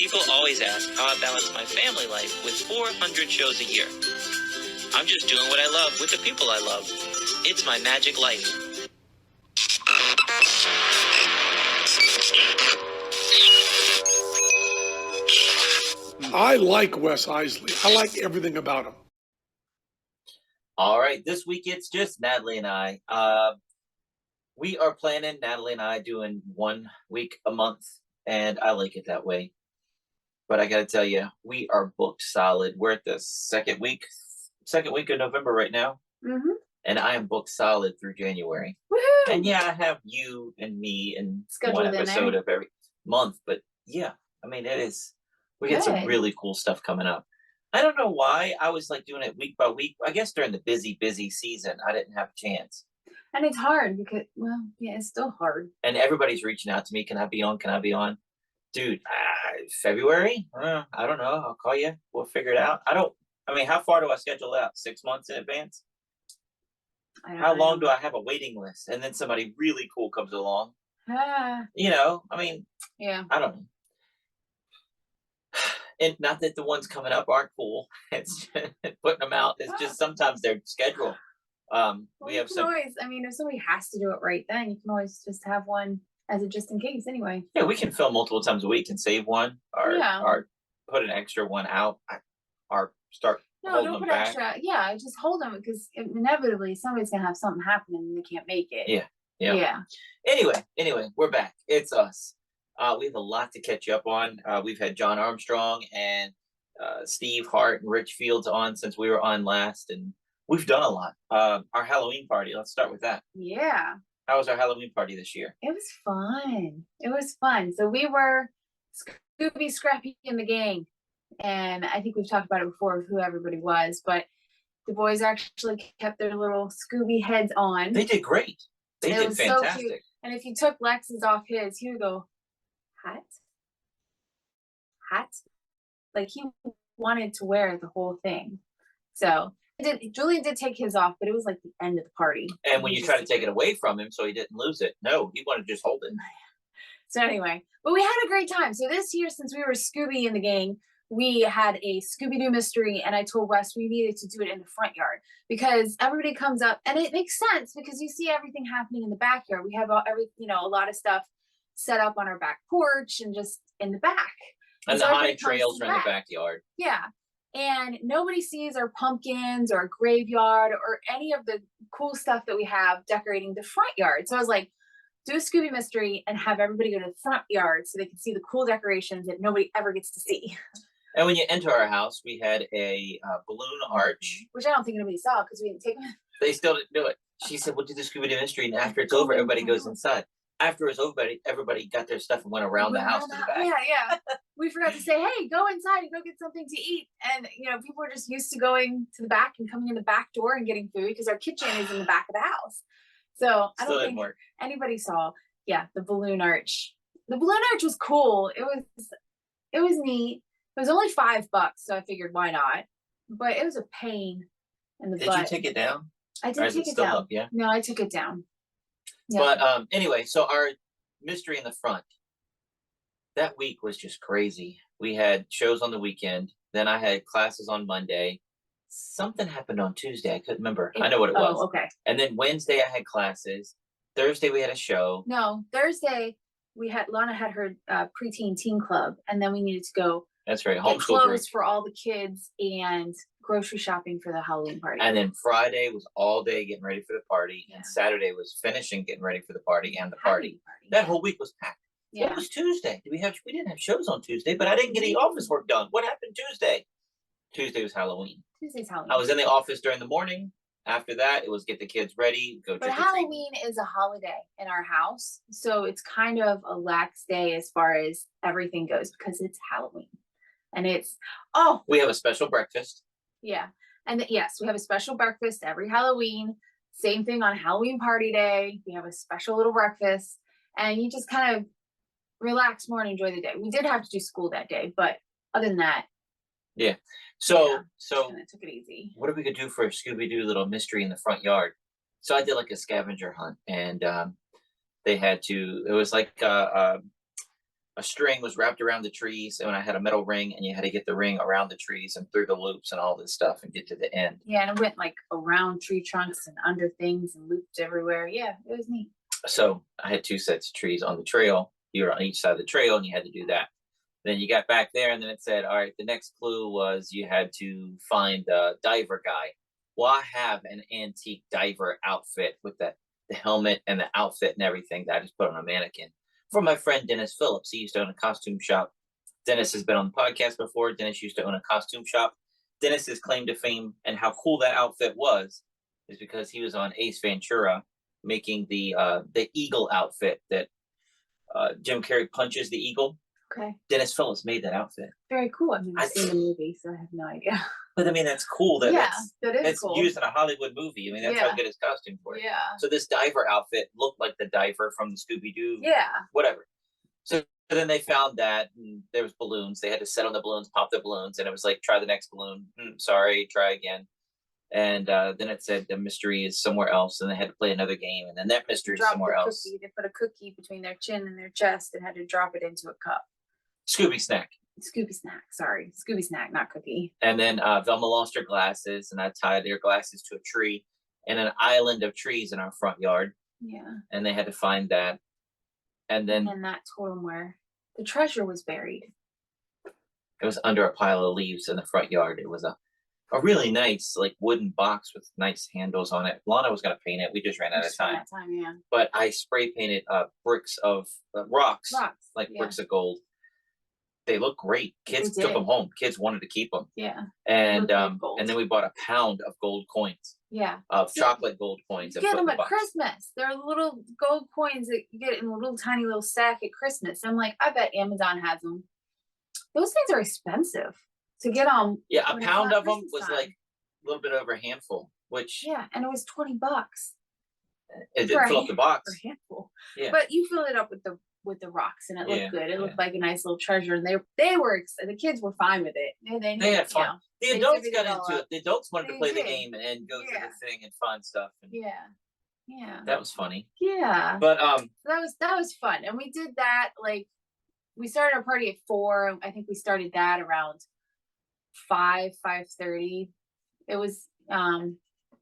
People always ask how I balance my family life with 400 shows a year. I'm just doing what I love with the people I love. It's my magic life. I like Wes Iseli. I like everything about him. All right, this week it's just Natalie and I. We are planning, Natalie and I, doing 1 week a month, and I like it that way. But I got to tell you, we are booked solid. We're at the second week of November right now, and I am booked solid through January. Woohoo! And yeah, I have you and me and Scheduled one in episode there. of every month. But yeah, I mean, it is. We get some Good. really cool stuff coming up. I don't know why I was like doing it week by week. I guess during the busy season, I didn't have a chance. And it's hard because, well, yeah, it's still hard. And everybody's reaching out to me. Can I be on? Can I be on? Dude, February? I don't know. I'll call you. We'll figure it out. I mean, how far do I schedule out? 6 months in advance? How long do I have a waiting list? And then somebody really cool comes along. You know, I mean, Yeah. I don't know. And not that the ones coming up aren't cool. It's just putting them out. It's just sometimes their schedule. Well, We you have can some. always, I mean, if somebody has to do it right then, you can always just have one as a just in case anyway. Yeah, we can film multiple times a week and save one, or put an extra one out, or start holding don't them put back. extra. Yeah, just hold them because inevitably somebody's gonna have something happen and they can't make it. Yeah. Anyway, we're back. It's us. We have a lot to catch you up on. We've had John Armstrong and Steve Hart and Rich Fields on since we were on last, and we've done a lot. Our Halloween party. Let's start with that. Yeah. How was our Halloween party this year? It was fun. It was fun. So we were Scooby, Scrappy, and the gang. And I think we've talked about it before of who everybody was, but the boys actually kept their little Scooby heads on. They did great. They did fantastic. So cute. And if you took Lex's off his, he would go, hat? Like he wanted to wear the whole thing. So Julian did take his off, but it was like the end of the party. And when you try to take it away from him so he didn't lose it, no, he wanted to just hold it. So anyway, but we had a great time. So this year, since we were Scooby in the gang, we had a Scooby-Doo mystery, and I told Wes we needed to do it in the front yard because everybody comes up, and it makes sense because you see everything happening in the backyard. We have a lot of stuff set up on our back porch and just in the back. And the haunted trails are in the backyard. Yeah. And nobody sees our pumpkins or graveyard or any of the cool stuff that we have decorating the front yard. So I was like, do a Scooby mystery and have everybody go to the front yard so they can see the cool decorations that nobody ever gets to see. And when you enter our house, we had a balloon arch. Which I don't think anybody saw because we didn't take them. They still didn't do it. She said, we'll do the Scooby-Doo mystery, and after it's over, everybody goes inside. After it's over, everybody got their stuff and went around the house to the back. Yeah. We forgot to say, hey, go inside and go get something to eat. And, people are just used to going to the back and coming in the back door and getting food because our kitchen is in the back of the house. So I don't think anybody saw, the balloon arch. The balloon arch was cool. It was neat. It was only $5, so I figured why not. But it was a pain in the butt. Did you take it down? I did take it down. Up, yeah? No, I took it down. Yeah. But anyway, so our mystery in the front, that week was just crazy. We had shows on the weekend. Then I had classes on Monday. Something happened on Tuesday. I couldn't remember. I know what it was. Okay. And then Wednesday I had classes. Thursday we had a show. No, Thursday Lana had her preteen teen club, and then we needed to go. That's right. Homeschool clothes for all the kids and grocery shopping for the Halloween party. And then Friday was all day getting ready for the party, and Saturday was finishing getting ready for the party and the party. That whole week was packed. Yeah. What was Tuesday? We didn't have shows on Tuesday, but I didn't get any office work done. What happened Tuesday? Tuesday was Halloween. Tuesday's Halloween. I was in the office during the morning. After that, it was get the kids ready, go trick or treat. But Halloween is a holiday in our house, so it's kind of a lax day as far as everything goes because it's Halloween. And we have a special breakfast. Yeah. And yes, we have a special breakfast every Halloween. Same thing on Halloween party day. We have a special little breakfast and you just kind of relax more and enjoy the day. We did have to do school that day, but other than that. Yeah. So kind of took it easy. What are we gonna do for a Scooby-Doo little mystery in the front yard? So I did like a scavenger hunt, and they had to. It was like a string was wrapped around the trees, and I had a metal ring, and you had to get the ring around the trees and through the loops and all this stuff and get to the end. Yeah, and it went like around tree trunks and under things and looped everywhere. Yeah, it was neat. So I had 2 sets of trees on the trail. You were on each side of the trail, and you had to do that. Then you got back there, and then it said, all right, the next clue was you had to find a diver guy. Well, I have an antique diver outfit with the helmet and the outfit and everything that I just put on a mannequin from my friend Dennis Phillips. He used to own a costume shop. Dennis has been on the podcast before. Dennis used to own a costume shop. Dennis's claim to fame and how cool that outfit was is because he was on Ace Ventura making the eagle outfit that Jim Carrey punches the eagle. Okay. Dennis Phillips made that outfit. Very cool. I mean, I've seen the movie, so I have no idea. But I mean, that's cool. That's cool. used in a Hollywood movie. I mean, that's how good his costume was. Yeah. So this diver outfit looked like the diver from the Scooby-Doo. Yeah. Whatever. So then they found that, and there was balloons. They had to set on the balloons, pop the balloons, and it was like, try the next balloon. Sorry, try again. And then it said the mystery is somewhere else, and they had to play another game, and then that mystery is somewhere else. They put a cookie between their chin and their chest and had to drop it into a cup. Scooby snack. Scooby snack. Sorry, Scooby snack, not cookie. And then Velma lost her glasses, and I tied their glasses to a tree and an island of trees in our front yard. Yeah. And they had to find that. And then that told them where the treasure was buried. It was under a pile of leaves in the front yard. It was a really nice like wooden box with nice handles on it. Lana was gonna paint it. We just ran out of time. Yeah. But I spray painted bricks of rocks, like bricks of gold. They look great. Kids took them home. Kids wanted to keep them. Yeah. And then we bought a pound of gold coins. Yeah. Of chocolate gold coins. You get them at Christmas. They're little gold coins that you get in a little tiny little sack at Christmas. I'm like, I bet Amazon has them. Those things are expensive to get them. Yeah, a pound of them was like a little bit over a handful, which and it was $20. It didn't fill up the box. For a handful. Yeah. But you fill it up with the rocks, and it looked good. It looked like a nice little treasure, and they were the kids were fine with it. They had fun. The adults got into it. The adults wanted to play the game and go through the thing and find stuff. And yeah, that was funny. Yeah, but that was fun, and we did that. Like, we started our party at 4. I think we started that around 5:30. It was the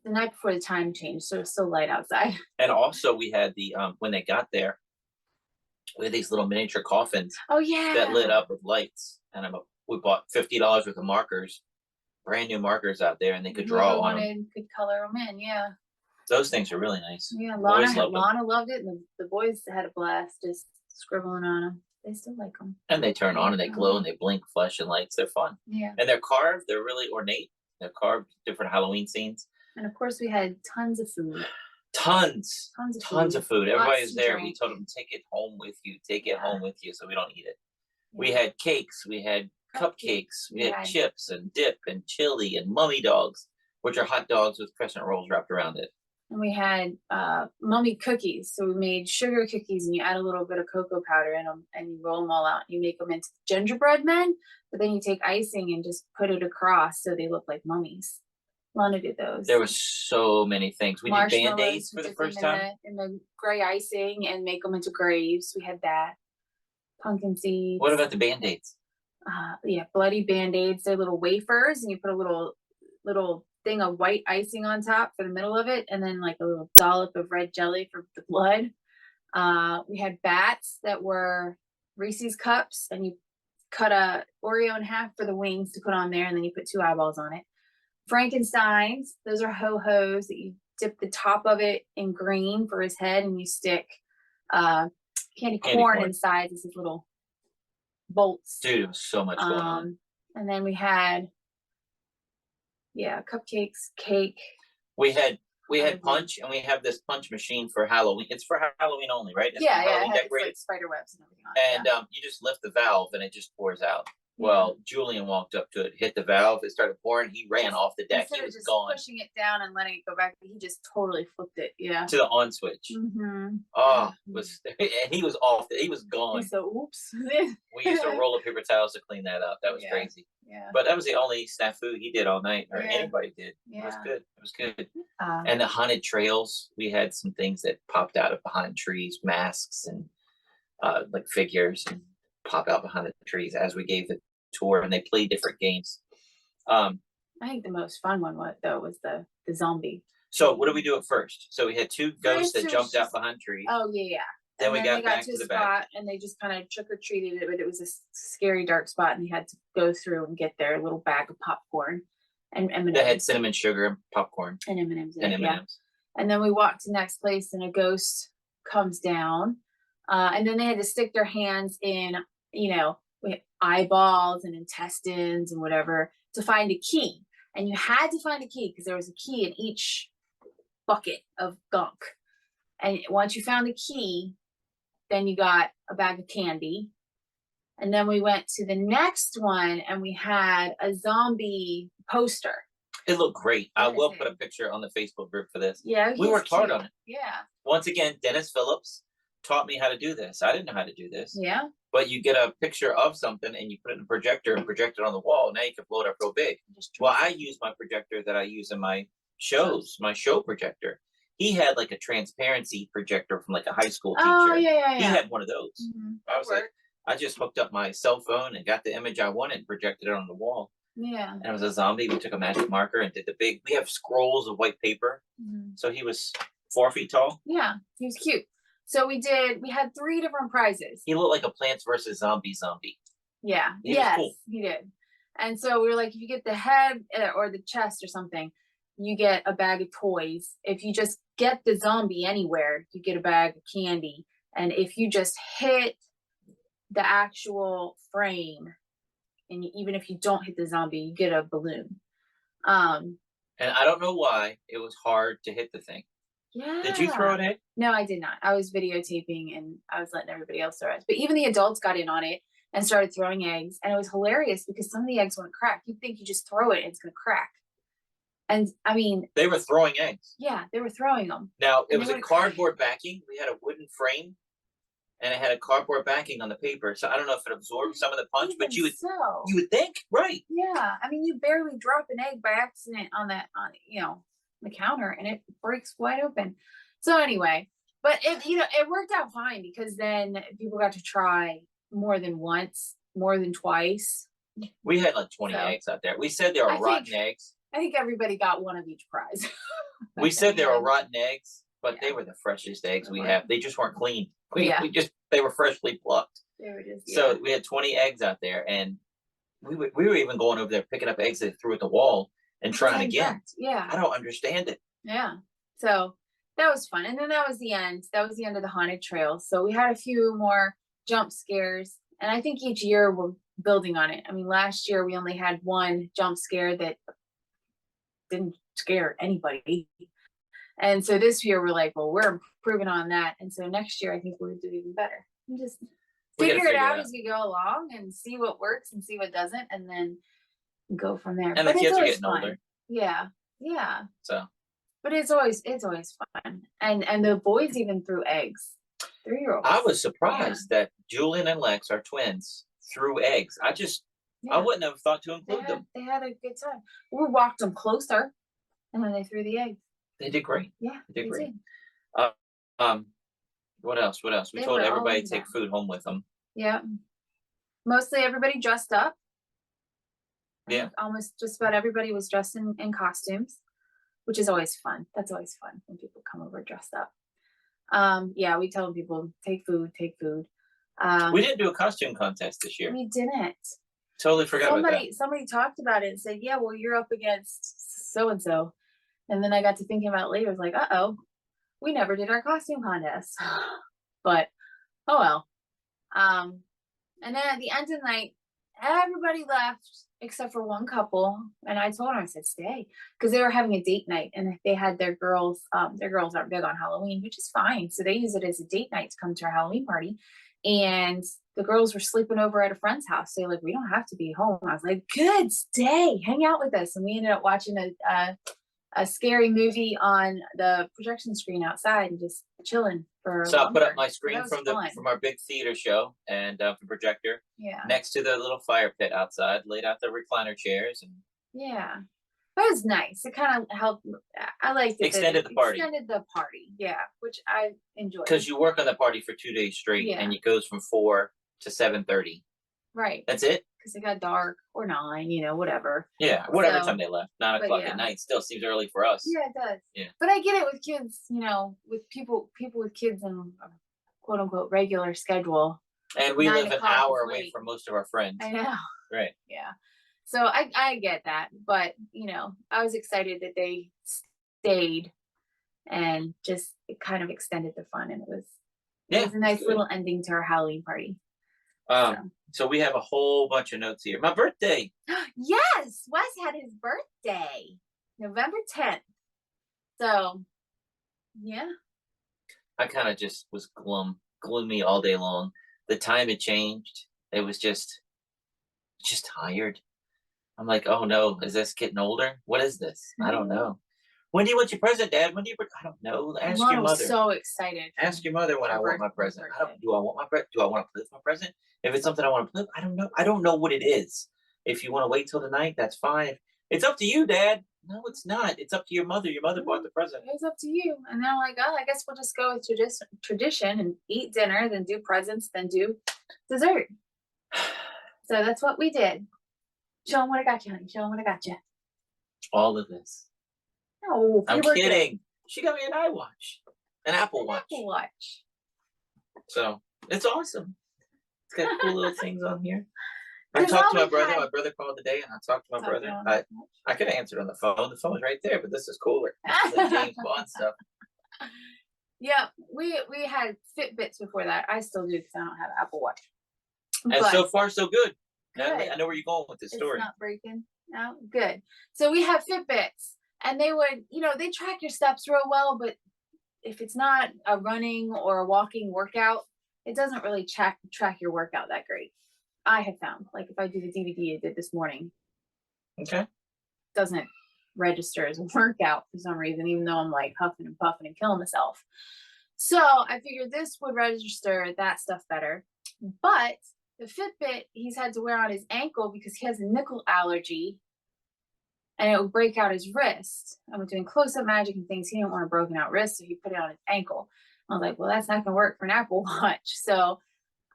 night before the time change, so it was still light outside. And also, we had the when they got there, we had these little miniature coffins. Oh yeah, that lit up with lights, and we bought $50 worth of markers, brand new markers out there, and they could draw on them. Could color them in, yeah. Those things are really nice. Yeah, Lana loved it, and the boys had a blast just scribbling on them. They still like them. And they turn on and they glow and they blink, flashing lights. They're fun. Yeah. And they're carved. They're really ornate. They're carved different Halloween scenes. And of course, we had tons of food. Tons of food. Everybody was there. We told them, take it home with you. Take it home with you so we don't eat it. Yeah. We had cakes. We had cupcakes. We had chips and dip and chili and mummy dogs, which are hot dogs with crescent rolls wrapped around it. And we had mummy cookies. So we made sugar cookies, and you add a little bit of cocoa powder in them, and you roll them all out. You make them into gingerbread men, but then you take icing and just put it across so they look like mummies. Lana did those. There were so many things. We did Band-Aids for the first time. In the gray icing and make them into graves. We had that. Pumpkin seeds. What about the Band-Aids? Bloody Band-Aids. They're little wafers, and you put a little thing of white icing on top for the middle of it, and then like a little dollop of red jelly for the blood. We had bats that were Reese's cups, and you cut a Oreo in half for the wings to put on there, and then you put 2 eyeballs on it. Frankenstein's, those are ho-hos that you dip the top of it in green for his head, and you stick candy corn inside. This is little bolts. Dude, it was so much going on. And then we had cupcakes, cake. We had punch, and we have this punch machine for Halloween. It's for Halloween only, right? It's it has like spider webs and everything on it. And you just lift the valve, and it just pours out. Well, Julian walked up to it, hit the valve, it started pouring. He ran off the deck. Instead he was of just gone. Pushing it down and letting it go back, he just totally flipped it. Yeah. To the on switch. Mm-hmm. Oh, and he was off. He was gone. So, oops. We used to roll up paper towels to clean that up. That was crazy. Yeah. But that was the only snafu he did all night, or anybody did. Yeah. It was good. It was good. And the haunted trails, we had some things that popped out of behind trees, masks and like figures. And pop out behind the trees as we gave the tour, and they played different games. I think the most fun one was the zombie. So what did we do at first? So we had two ghosts that jumped out behind trees. Oh yeah. Then we got back to the spot back, and they just kind of trick or treated it, but it was a scary dark spot, and they had to go through and get their little bag of popcorn and M&Ms. They had cinnamon sugar and popcorn and M&Ms. and M&Ms. Yeah. And then we walked to the next place, and a ghost comes down, and then they had to stick their hands in, with eyeballs and intestines and whatever to find a key. And you had to find a key because there was a key in each bucket of gunk. And once you found the key, then you got a bag of candy. And then we went to the next one, and we had a zombie poster. It looked great. I will put a picture on the Facebook group for this. Yeah, we worked hard on it. Yeah. Once again, Dennis Phillips taught me how to do this. I didn't know how to do this. Yeah. But you get a picture of something and you put it in a projector and project it on the wall. Now you can blow it up real big. Well, I use my projector that I use in my shows, my show projector. He had like a transparency projector from like a high school teacher. Oh, yeah. He had one of those. Mm-hmm. I was like, I just hooked up my cell phone and got the image I wanted and projected it on the wall. Yeah. And it was a zombie. We took a magic marker and did we have scrolls of white paper. Mm-hmm. So he was 4 feet tall. Yeah, he was cute. So we had 3 different prizes. He looked like a Plants vs. Zombie. Yeah. He did. And so we were like, if you get the head or the chest or something, you get a bag of toys. If you just get the zombie anywhere, you get a bag of candy. And if you just hit the actual frame, and even if you don't hit the zombie, you get a balloon. And I don't know why it was hard to hit the thing. Yeah. Did you throw an egg? No, I did not. I was videotaping and I was letting everybody else throw it. But even the adults got in on it and started throwing eggs. And it was hilarious because some of the eggs wouldn't crack. You'd think you just throw it and it's going to crack. And I mean, they were throwing eggs. Yeah, they were throwing them. Now, it was a cardboard backing. We had a wooden frame and it had a cardboard backing on the paper. So I don't know if it absorbed some of the punch, but you would think, right? Yeah. I mean, you barely drop an egg by accident on the counter and it breaks wide open. So anyway, but it worked out fine because then people got to try more than once, more than twice. We had like 20 eggs out there. We said they were rotten eggs. I think everybody got one of each prize. We said they were rotten eggs, but they were the freshest eggs we have. They just weren't clean. They were freshly plucked. They were just, So we had 20 eggs out there, and we were even going over there picking up eggs that threw at the wall and trying again. Yeah. I don't understand it. Yeah. So that was fun. And then that was the end. That was the end of the haunted trail. So we had a few more jump scares. And I think each year we're building on it. I mean, last year we only had one jump scare that didn't scare anybody. And so this year we're like, well, we're improving on that. And so next year I think we'll do even better. And just figure it out as we go along and see what works and see what doesn't, and then go from there. And the kids are getting older. Yeah. Yeah. So but it's always fun. And the boys even threw eggs. 3-year-olds. I was surprised that Julian and Lex, our twins, threw eggs. I wouldn't have thought to include them. They had a good time. We walked them closer, and then they threw the eggs. They did great. Yeah, they did great. What else? We told everybody to take food home with them. Yeah. Mostly everybody dressed up. Yeah. Almost just about everybody was dressed in costumes, which is always fun. That's always fun when people come over dressed up. Yeah, we tell people take food. We didn't do a costume contest this year. We didn't. Totally forgot about that. Somebody talked about it and said, yeah, well, you're up against so-and-so. And then I got to thinking about it later. I was like, uh-oh, we never did our costume contest. But, oh well. And then at the end of the night, everybody left except for one couple. And I told them, I said, stay. Because they were having a date night. And they had their girls aren't big on Halloween, which is fine. So they use it as a date night to come to our Halloween party. And the girls were sleeping over at a friend's house. So like, we don't have to be home. I was like, good, stay, hang out with us. And we ended up watching a scary movie on the projection screen outside and just chilling for. So I put up my screen from our big theater show and the projector. Yeah. Next to the little fire pit outside, laid out the recliner chairs and. Yeah. That was nice. It kind of helped. I liked it. Extended the party. Yeah, which I enjoyed. Because you work on the party for 2 days straight, and it goes from 4 to 7:30. Right. That's it. Because it got dark, or 9, you know, whatever. Yeah, whatever So, time they left. 9 o'clock at night still seems early for us. Yeah, it does. Yeah. But I get it with kids, you know, with people with kids in a quote unquote regular schedule. And we 9 live an o'clock hour is away late. from most of our friends. I know. Right. Yeah. So I get that, but you know, I was excited that they stayed and just it kind of extended the fun, and it was a nice little ending to our Halloween party. So we have a whole bunch of notes here. My birthday. Yes, Wes had his birthday, November 10th. So, yeah. I kind of just was gloomy all day long. The time had changed. It was just tired. I'm like, oh no, is this getting older? What is this? I don't know. When do you want your present, Dad? When do you? I don't know. Ask your mother. Was so excited. Ask your mother when I want my present. Do I want my present? Do I want to play with my present? If it's something I want to play with, I don't know. I don't know what it is. If you want to wait till the night, that's fine. It's up to you, Dad. No, it's not. It's up to your mother. Your mother bought the present. It's up to you. And they're like, oh, I guess we'll just go with tradition and eat dinner, then do presents, then do dessert. So that's what we did. Show them what I got you, honey. Show them what I got you. All of this. No, I'm kidding. She got me an iWatch, an Apple Watch. Apple Watch. So it's awesome. It's got cool little things on here. I talked to my brother. My brother called today, and I talked to my brother. I could have answered on the phone. The phone's right there, but this is cooler. This is like James Bond stuff. Yeah, we had Fitbits before that. I still do because I don't have Apple Watch. And so far, so good. Good. I know where you're going with this story. It's not breaking. No, good. So we have Fitbits, and they would, you know, they track your steps real well, but if it's not a running or a walking workout, it doesn't really track your workout that great. I have found, like if I do the DVD I did this morning, okay, doesn't register as a workout for some reason, even though I'm like huffing and puffing and killing myself. So I figured this would register that stuff better, but the Fitbit he's had to wear on his ankle because he has a nickel allergy and it would break out his wrist. I was doing close-up magic and things. He didn't want a broken out wrist, so he put it on his ankle. I was like, well, that's not gonna work for an Apple Watch. So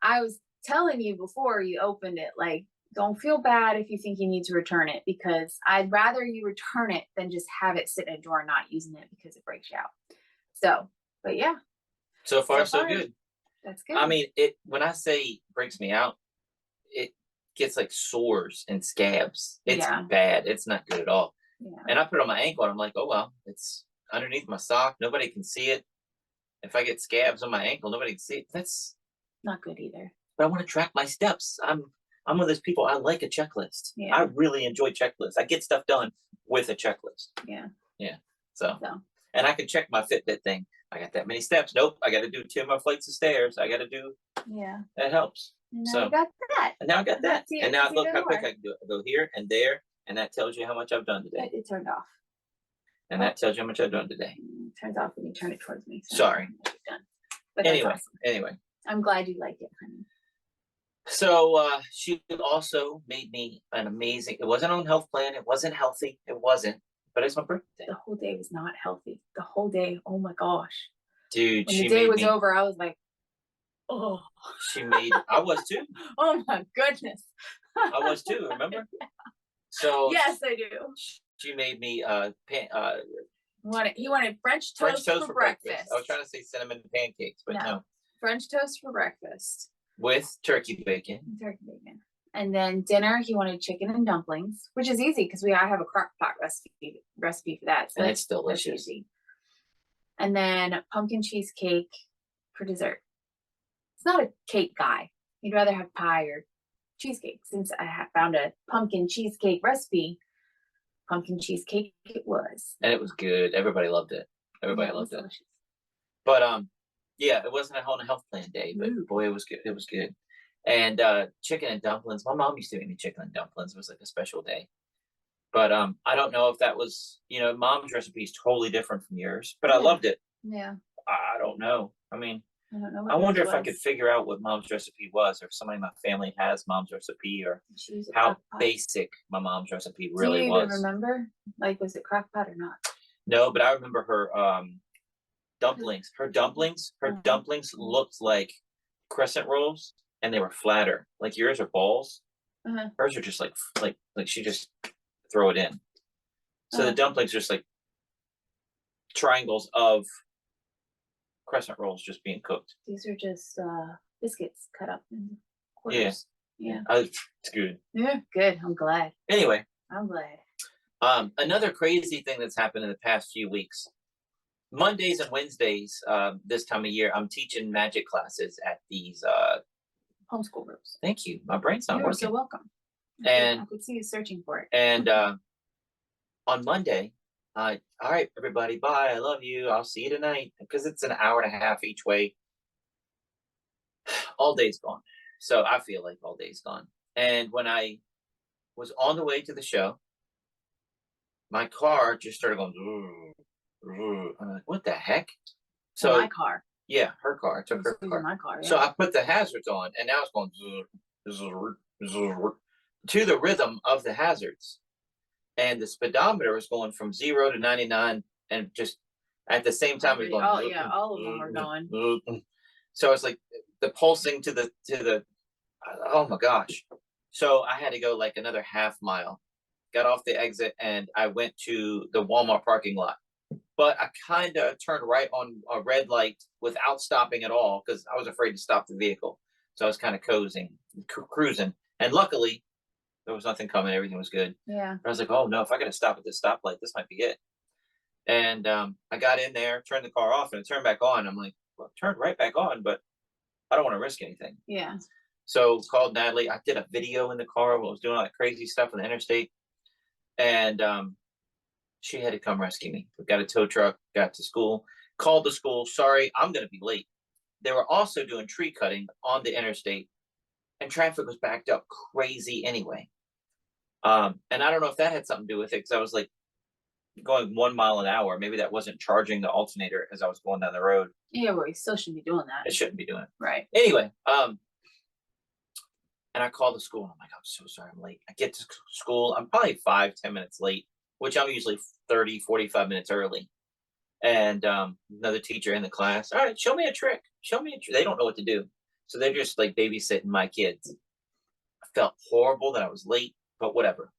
I was telling you before you opened it, like, don't feel bad if you think you need to return it, because I'd rather you return it than just have it sit in a drawer not using it because it breaks you out. So, but yeah. So far, so good. That's good. I mean, when I say breaks me out, it gets like sores and scabs. It's bad. It's not good at all. Yeah. And I put it on my ankle and I'm like, oh, well, it's underneath my sock. Nobody can see it. If I get scabs on my ankle, nobody can see it. That's not good either. But I want to track my steps. I'm one of those people. I like a checklist. Yeah. I really enjoy checklists. I get stuff done with a checklist. Yeah. Yeah. So. And I can check my Fitbit thing. I got that many steps. Nope. I got to do 10 more flights of stairs. I got to do. Yeah. That helps. And now I got that. And now I got that. And now look how quick I can do it. I go here and there, and that tells you how much I've done today. It turned off. And that tells you how much I've done today. It turns off when you turn it towards me. So sorry. But anyway, awesome. Anyway. I'm glad you like it, honey. So she also made me an amazing. It wasn't on health plan. It wasn't healthy. It wasn't. But it's my birthday. The whole day was not healthy. The whole day. Oh my gosh. Dude, when the day was over, I was like, oh. She made. I was too. Oh my goodness. I was too. Remember? Yeah. So yes, I do. She made me he wanted French toast for breakfast. I was trying to say cinnamon pancakes, but no. French toast for breakfast. With turkey bacon. And then dinner, he wanted chicken and dumplings, which is easy because I have a crock pot recipe for that. So and it's delicious. Easy. And then pumpkin cheesecake for dessert. It's not a cake guy. He'd rather have pie or cheesecake. Since I have found a pumpkin cheesecake recipe, pumpkin cheesecake it was. And it was good. Everybody loved it. Everybody loved it. Delicious. But yeah, it wasn't a health plan day, but boy, it was good. It was good. And chicken and dumplings. My mom used to make me chicken and dumplings. It was like a special day. But I don't know if that was, mom's recipe is totally different from yours. But I loved it. Yeah. I don't know. I mean, I don't know. I wonder if I could figure out what mom's recipe was, or if somebody in my family has mom's recipe, or how basic my mom's recipe really was. Do you even remember? Like, was it crock pot or not? No, but I remember her dumplings. Her dumplings looked like crescent rolls. and they were flatter. Like yours are balls. Uh-huh. Hers are just like she just throw it in. So the dumplings are just like triangles of crescent rolls just being cooked. These are just biscuits cut up in quarters. Yeah. It's good. Yeah, good. I'm glad. Anyway. I'm glad. Another crazy thing that's happened in the past few weeks. Mondays and Wednesdays, this time of year, I'm teaching magic classes at these homeschool groups. Thank you. My brain's not working. You're so welcome. And I could see you searching for it. And on Monday, all right, everybody, bye. I love you. I'll see you tonight. Because it's an hour and a half each way. All day's gone. So I feel like all day's gone. And when I was on the way to the show, my car just started going. I'm like, what the heck? So my car. Yeah, her car. I took her car. My car. Yeah. So I put the hazards on, and now it's going to the rhythm of the hazards, and the speedometer is going from 0 to 99, and just at the same time it's going. Oh yeah, all of them are going. So it's like the pulsing to the. Oh my gosh! So I had to go like another half mile. Got off the exit, and I went to the Walmart parking lot. But I kind of turned right on a red light without stopping at all because I was afraid to stop the vehicle. So I was kind of cruising. And luckily, there was nothing coming. Everything was good. Yeah. I was like, oh, no, if I got to stop at this stoplight, this might be it. And I got in there, turned the car off, and it turned back on. I'm like, well, it turned right back on, but I don't want to risk anything. Yeah. So called Natalie. I did a video in the car while I was doing all that crazy stuff on the interstate. And she had to come rescue me. We got a tow truck, got to school, called the school. Sorry, I'm going to be late. They were also doing tree cutting on the interstate, and traffic was backed up crazy anyway. And I don't know if that had something to do with it because I was like going 1 mile an hour. Maybe that wasn't charging the alternator as I was going down the road. Yeah, well, you still shouldn't be doing that. It shouldn't be doing it. Right. Anyway, and I called the school. I'm like, I'm so sorry I'm late. I get to school. I'm probably 5-10 minutes late, which I'm usually 30-45 minutes early. And another teacher in the class, all right, show me a trick. Show me a trick. They don't know what to do. So they're just like babysitting my kids. I felt horrible that I was late, but whatever.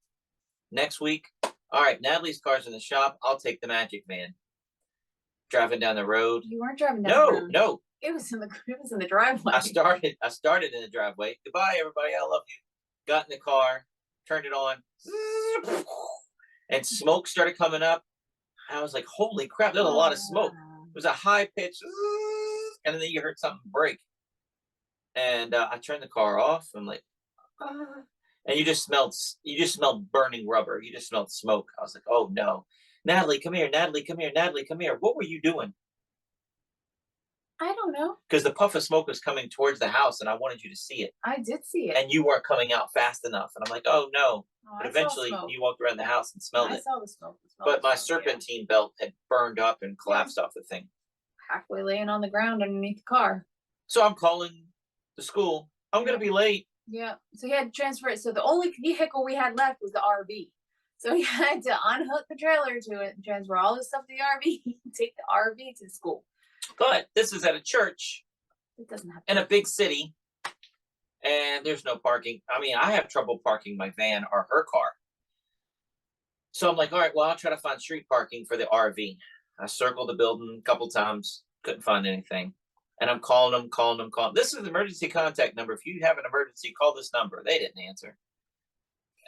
Next week, all right, Natalie's car's in the shop. I'll take the magic van. Driving down the road. You weren't driving down the road. No. It was in the driveway. I started in the driveway. Goodbye, everybody. I love you. Got in the car, turned it on, and smoke started coming up. I was like, holy crap, there's a lot of smoke. It was a high pitch, and then you heard something break. And I turned the car off. I'm like, and you just smelled burning rubber. You just smelled smoke. I was like, oh no. Natalie, come here. Natalie, come here. Natalie, come here. What were you doing? I don't know. Because the puff of smoke was coming towards the house, and I wanted you to see it. I did see it. And you weren't coming out fast enough. And I'm like, oh no. But eventually you walked around the house and smelled it. I saw the smoke. But my serpentine belt had burned up and collapsed off the thing. Halfway laying on the ground underneath the car. So I'm calling the school. I'm going to be late. Yeah. So he had to transfer it. So the only vehicle we had left was the RV. So he had to unhook the trailer to it and transfer all the stuff to the RV and take the RV to the school. But this is at a church it doesn't have in a big city, and there's no parking. I mean, I have trouble parking my van or her car. So I'm like, all right, well, I'll try to find street parking for the RV. I circled the building a couple times, couldn't find anything. And I'm calling them. This is the emergency contact number. If you have an emergency, call this number. They didn't answer.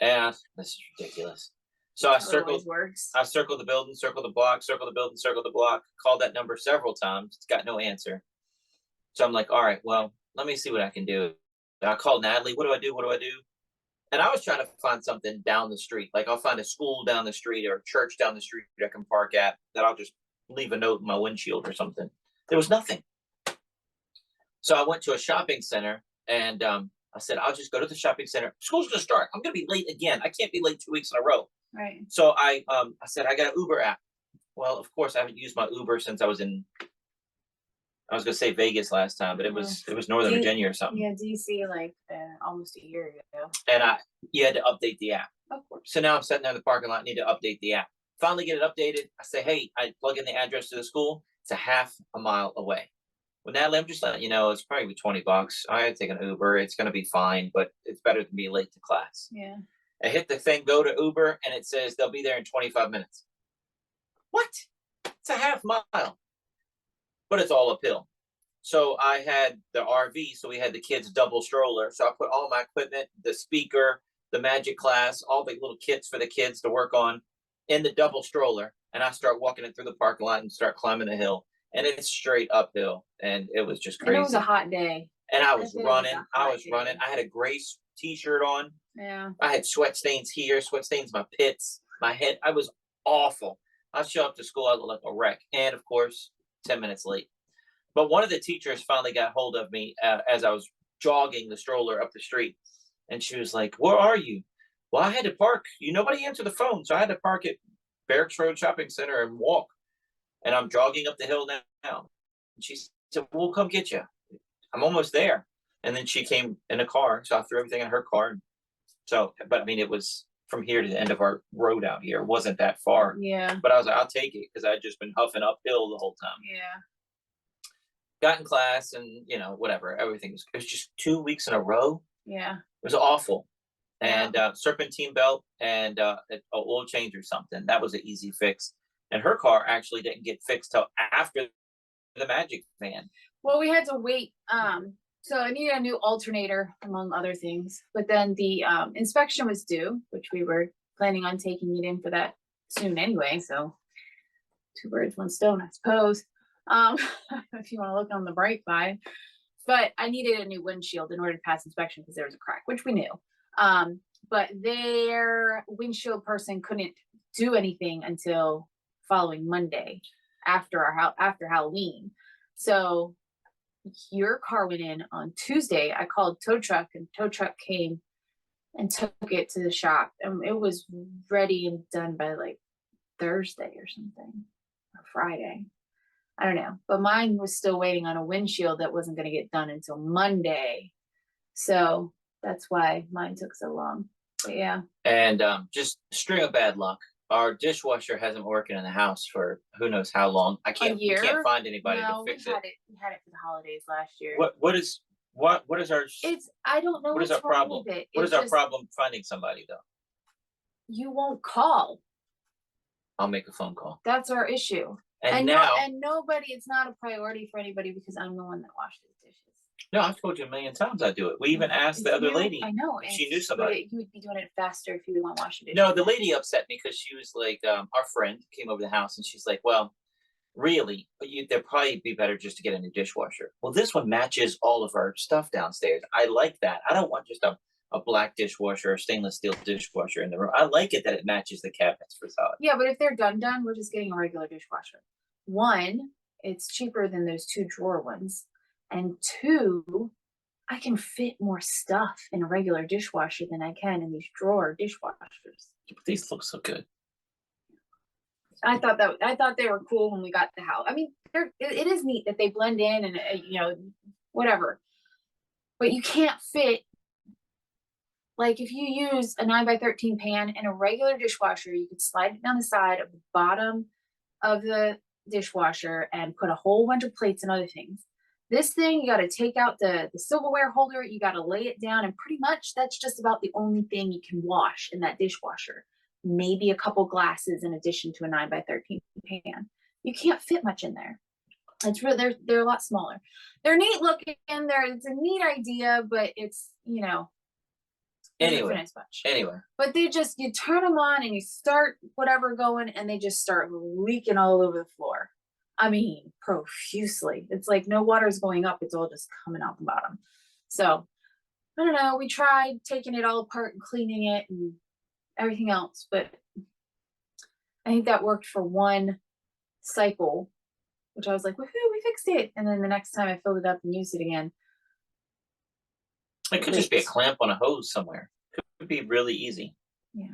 And this is ridiculous. So I circled the building, circled the block, circled the building, circled the block, called that number several times. It's got no answer. So I'm like, all right, well, let me see what I can do. I called Natalie. What do I do? And I was trying to find something down the street. Like I'll find a school down the street or a church down the street I can park at that I'll just leave a note in my windshield or something. There was nothing. So I went to a shopping center and I said, I'll just go to the shopping center. School's going to start. I'm going to be late again. I can't be late 2 weeks in a row. Right. So I said, I got an Uber app. Well, of course, I haven't used my Uber since I was going to say Vegas last time, but it was Northern Virginia or something. Yeah, DC like almost a year ago. And you had to update the app. Of course. So now I'm sitting there in the parking lot, need to update the app. Finally get it updated. I say, hey, I plug in the address to the school. It's a half a mile away. Well, Natalie, I'm just letting you know it's probably $20. I had to take an Uber. It's going to be fine, but it's better than be late to class. Yeah. I hit the thing, go to Uber, and it says they'll be there in 25 minutes. What? It's a half mile, but it's all uphill. So I had the RV, so we had the kids' double stroller. So I put all my equipment, the speaker, the Magiclife, all the little kits for the kids to work on in the double stroller. And I start walking it through the parking lot and start climbing the hill. And it's straight uphill. And it was just crazy. And it was a hot day. And I was running. I had a gray t-shirt on. Yeah. I had sweat stains here, sweat stains my pits, my head. I was awful. I show up to school, I look like a wreck. And of course, 10 minutes late. But one of the teachers finally got hold of me as I was jogging the stroller up the street. And she was like, "Where are you?" Well, I had to park. Nobody answered the phone. So I had to park at Barracks Road Shopping Center and walk. And I'm jogging up the hill now. And she said, "We'll come get you. I'm almost there." And then she came in a car. So I threw everything in her car. So, but I mean, it was from here to the end of our road out here. It wasn't that far. Yeah. But I was like, I'll take it because I had just been huffing uphill the whole time. Yeah. Got in class and, whatever. Everything it was just 2 weeks in a row. Yeah. It was awful. And serpentine belt and an oil change or something. That was an easy fix. And her car actually didn't get fixed till after the Magic van. Well, we had to wait. So I needed a new alternator, among other things. But then the inspection was due, which we were planning on taking it in for that soon anyway. So 2 birds, 1 stone, I suppose. If you want to look on the bright side. But I needed a new windshield in order to pass inspection because there was a crack, which we knew. But their windshield person couldn't do anything until following Monday after Halloween. So your car went in on Tuesday. I called tow truck and tow truck came and took it to the shop, and it was ready and done by like Thursday or something, or Friday. I don't know, but mine was still waiting on a windshield that wasn't going to get done until Monday. So that's why mine took so long. But yeah. And just string of bad luck. Our dishwasher hasn't been working in the house for who knows how long. We can't find anybody to fix it. We had it for the holidays last year. What is our I don't know what is our problem? What is our problem finding somebody though? You won't call. I'll make a phone call. That's our issue. And nobody, it's not a priority for anybody because I'm the one that washes the dishes. No, I've told you a million times I do it. We even asked the other lady. I know. If she knew somebody. You would be doing it faster if you want to wash your dishes. No, the lady upset me because she was like, our friend came over the house and she's like, "Well, really, there'd probably be better just to get a new dishwasher." Well, this one matches all of our stuff downstairs. I like that. I don't want just a black dishwasher or stainless steel dishwasher in the room. I like it that it matches the cabinets for solid. Yeah, but if they're done, we're just getting a regular dishwasher. 1, it's cheaper than those 2 drawer ones. And 2, I can fit more stuff in a regular dishwasher than I can in these drawer dishwashers. But these look so good. I thought they were cool when we got the house. I mean, it is neat that they blend in and whatever. But you can't fit. Like if you use a 9x13 pan in a regular dishwasher, you could slide it down the side of the bottom of the dishwasher and put a whole bunch of plates and other things. This thing, you got to take out the silverware holder, you got to lay it down, and pretty much that's just about the only thing you can wash in that dishwasher. Maybe a couple glasses in addition to a 9x13 pan. You can't fit much in there. It's really, they're a lot smaller. They're neat looking. It's a neat idea, but it's Anyway, but you turn them on and you start whatever going and they just start leaking all over the floor. I mean, profusely. It's like no water's going up. It's all just coming out the bottom. So I don't know. We tried taking it all apart and cleaning it and everything else, but I think that worked for 1 cycle, which I was like, woohoo, we fixed it. And then the next time I filled it up and used it again. It could just be a clamp on a hose somewhere. Could be really easy. Yeah.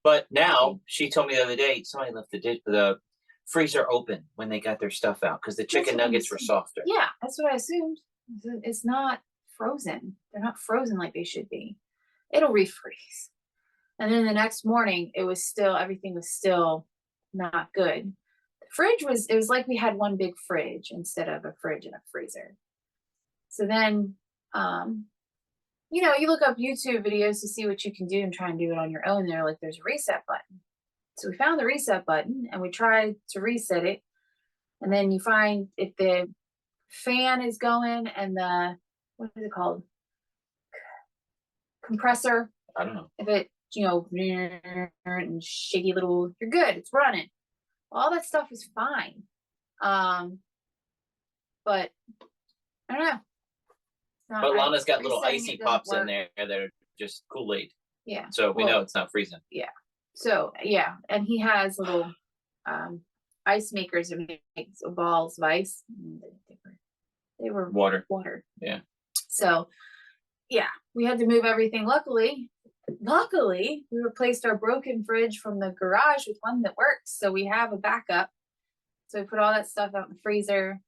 But now she told me the other day somebody left the freezer open when they got their stuff out because the chicken nuggets were softer. Yeah, that's what I assumed. It's not frozen. They're not frozen like they should be. It'll refreeze. And then the next morning, everything was still not good. The Fridge it was like we had one big fridge instead of a fridge and a freezer. So then, you know, you look up YouTube videos to see what you can do and try and do it on your own. They're like, there's a reset button. So we found the reset button and we tried to reset it. And then you find if the fan is going and the, what is it called? Compressor. I don't know. If it, you know, and shaky little, you're good. It's running. All that stuff is fine. But I don't know. But Lana's got little icy pops in there that are just Kool-Aid. Yeah. So we know it's not freezing. Yeah. So yeah, and he has little ice makers that make balls of ice. They were water. Yeah. So yeah, we had to move everything. Luckily, we replaced our broken fridge from the garage with one that works. So we have a backup. So we put all that stuff out in the freezer,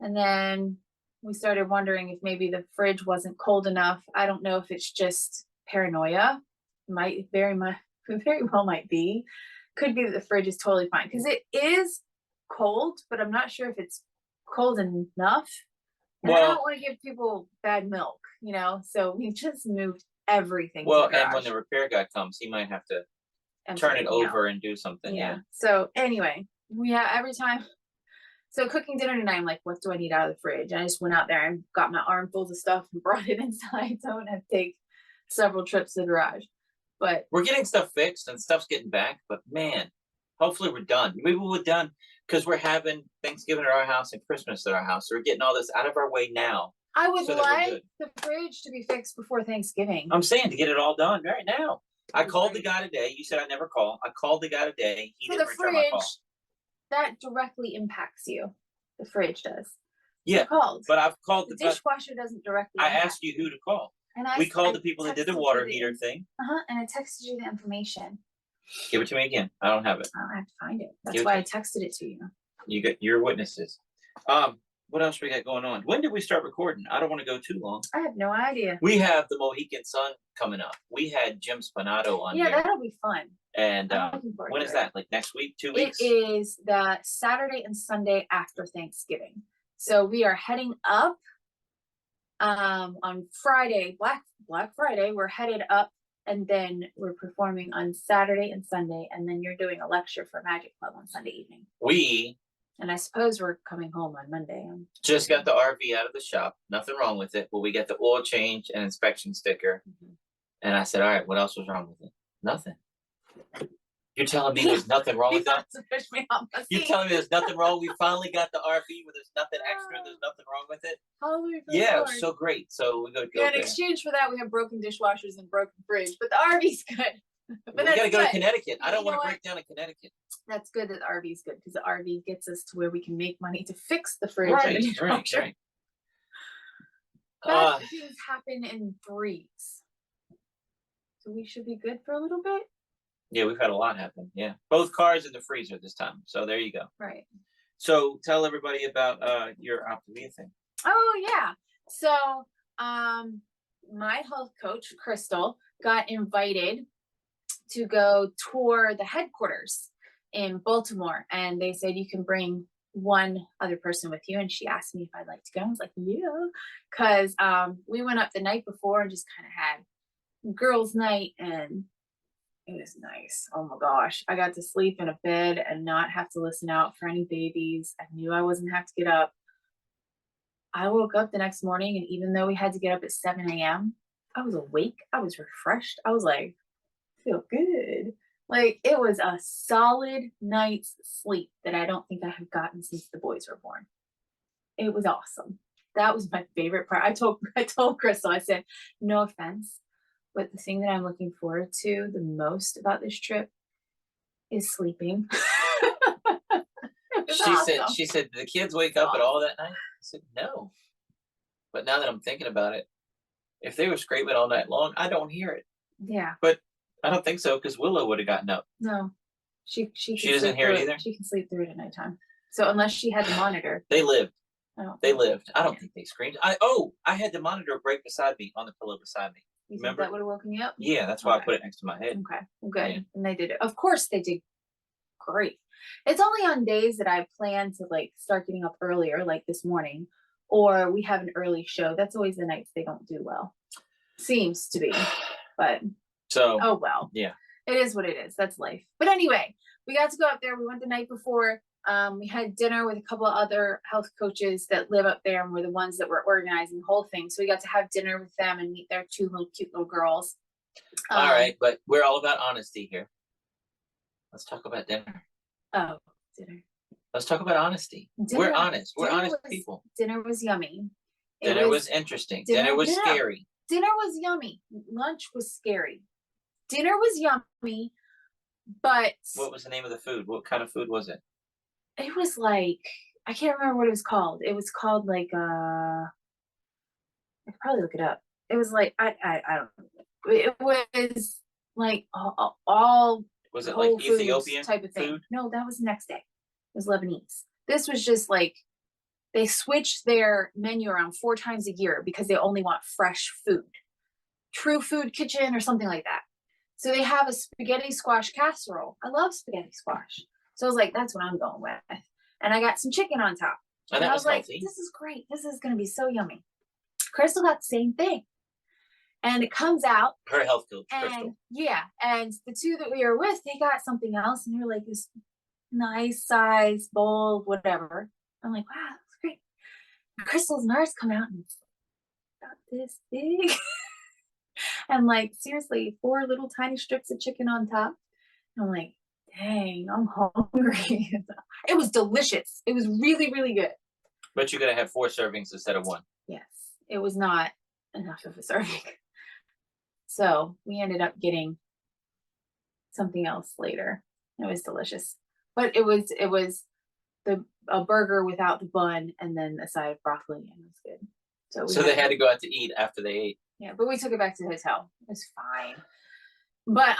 and then we started wondering if maybe the fridge wasn't cold enough. I don't know if it's just paranoia. Very well might be. Could be that the fridge is totally fine because it is cold, but I'm not sure if it's cold enough. And I don't want to give people bad milk, you know. So we just moved everything. Well, and when the repair guy comes, he might have to turn it over and do something. Yeah. So anyway, every time. So cooking dinner tonight, I'm like, what do I need out of the fridge? And I just went out there and got my armfuls of stuff and brought it inside, so I wouldn't have to take several trips to the garage. But we're getting stuff fixed and stuff's getting back. But man, hopefully we're done. Maybe we're done because we're having Thanksgiving at our house and Christmas at our house. So we're getting all this out of our way now. I would like the fridge to be fixed before Thanksgiving. I'm saying to get it all done right now. I called the guy today. You said I never call. I called the guy today. He didn't return my call. That directly impacts you. The fridge does. Yeah, but I've called the dishwasher doesn't directly. I asked you who to call. And we called the people that did the water heater thing. And I texted you the information. Give it to me again. I don't have it. I have to find it. That's why I texted it to you. You got your witnesses. What else we got going on? When did we start recording? I don't want to go too long. I have no idea. We have the Mohican Sun coming up. We had Jim Spinato on here. Yeah, that'll be fun. And when is that? Like next week, 2 weeks? It is the Saturday and Sunday after Thanksgiving. So we are heading up on Friday, Black Friday. We're headed up, and then we're performing on Saturday and Sunday, and then you're doing a lecture for Magiclife on Sunday evening. And I suppose we're coming home on Monday. Just got the RV out of the shop. Nothing wrong with it. But we got the oil change and inspection sticker. And I said, all right, what else was wrong with it? Nothing. You're telling me there's nothing wrong with that? You're telling me there's nothing wrong? We finally got the RV where there's nothing extra. There's nothing wrong with it. Yeah, it was so great. So we go. In exchange for that, we have broken dishwashers and broken fridge, but the RV's good. But we gotta go to Connecticut. I don't want to break down in Connecticut. That's good that the RV's good because the RV gets us to where we can make money to fix the fridge. Right. But things happen in threes, so we should be good for a little bit. Yeah, we've had a lot happen. Yeah, both cars in the freezer this time. So there you go. Right. So tell everybody about your Optavia thing. Oh yeah. So my health coach Crystal got invited to go tour the headquarters in Baltimore, and they said you can bring one other person with you, and she asked me if I'd like to go. I was like, yeah, because we went up the night before and just kind of had girls' night, and it was nice. Oh my gosh, I got to sleep in a bed and not have to listen out for any babies. I knew I wasn't have to get up. I woke up the next morning, and even though we had to get up at 7 a.m., I was awake. I was refreshed. I was like, feel good. Like, it was a solid night's sleep that I don't think I have gotten since the boys were born. It was awesome. That was my favorite part. I told Crystal, I said, no offense, but the thing that I'm looking forward to the most about this trip is sleeping. She said, the kids wake up at all that night? I said, no. But now that I'm thinking about it, if they were screaming all night long, I don't hear it. Yeah. But I don't think so, because Willow would have gotten up. No. She doesn't hear it either? She can sleep through it at nighttime. So unless she had the monitor. They lived. I don't think they screamed. I had the monitor right beside me, on the pillow beside me. You remember? Think that would have woken you up? Yeah, that's why I put it next to my head. Okay. Well, good. Yeah. And they did it. Of course they did. Of great. It's only on days that I plan to like start getting up earlier, like this morning, or we have an early show. That's always the nights they don't do well. Seems to be, but so oh well. Yeah. It is what it is. That's life. But anyway, we got to go up there. We went the night before. We had dinner with a couple of other health coaches that live up there and were the ones that were organizing the whole thing. So we got to have dinner with them and meet their two cute little girls. All right, but we're all about honesty here. Let's talk about dinner. Oh, dinner. Let's talk about honesty. We're honest. We're honest people. Dinner was yummy. Dinner was interesting. Dinner was scary. Dinner was yummy. Lunch was scary. Dinner was yummy, but what was the name of the food? What kind of food was it? It was like, I can't remember what it was called. It was called like I could probably look it up. It was like I don't know. It was like all was it like Ethiopian type of thing? Food? No, that was the next day. It was Lebanese. This was just like they switched their menu around 4 times a year because they only want fresh food. True Food Kitchen or something like that. So they have a spaghetti squash casserole. I love spaghetti squash. So I was like, that's what I'm going with. And I got some chicken on top. And I was like, healthy. this is great. This is going to be so yummy. Crystal got the same thing. And it comes out. Her health coach, and, Crystal. Yeah. And the two that we were with, they got something else. And they were like this nice size bowl, whatever. I'm like, wow, that's great. And Crystal's and ours come out and it's about this big. And like, seriously, 4 little tiny strips of chicken on top. And I'm like, dang, I'm hungry. It was delicious. It was really, really good. But you're going to have 4 servings instead of 1. Yes. It was not enough of a serving. So we ended up getting something else later. It was delicious. But it was a burger without the bun and then a side of broccoli, and it was good. So they had to go out to eat after they ate. Yeah, but we took it back to the hotel. It was fine. But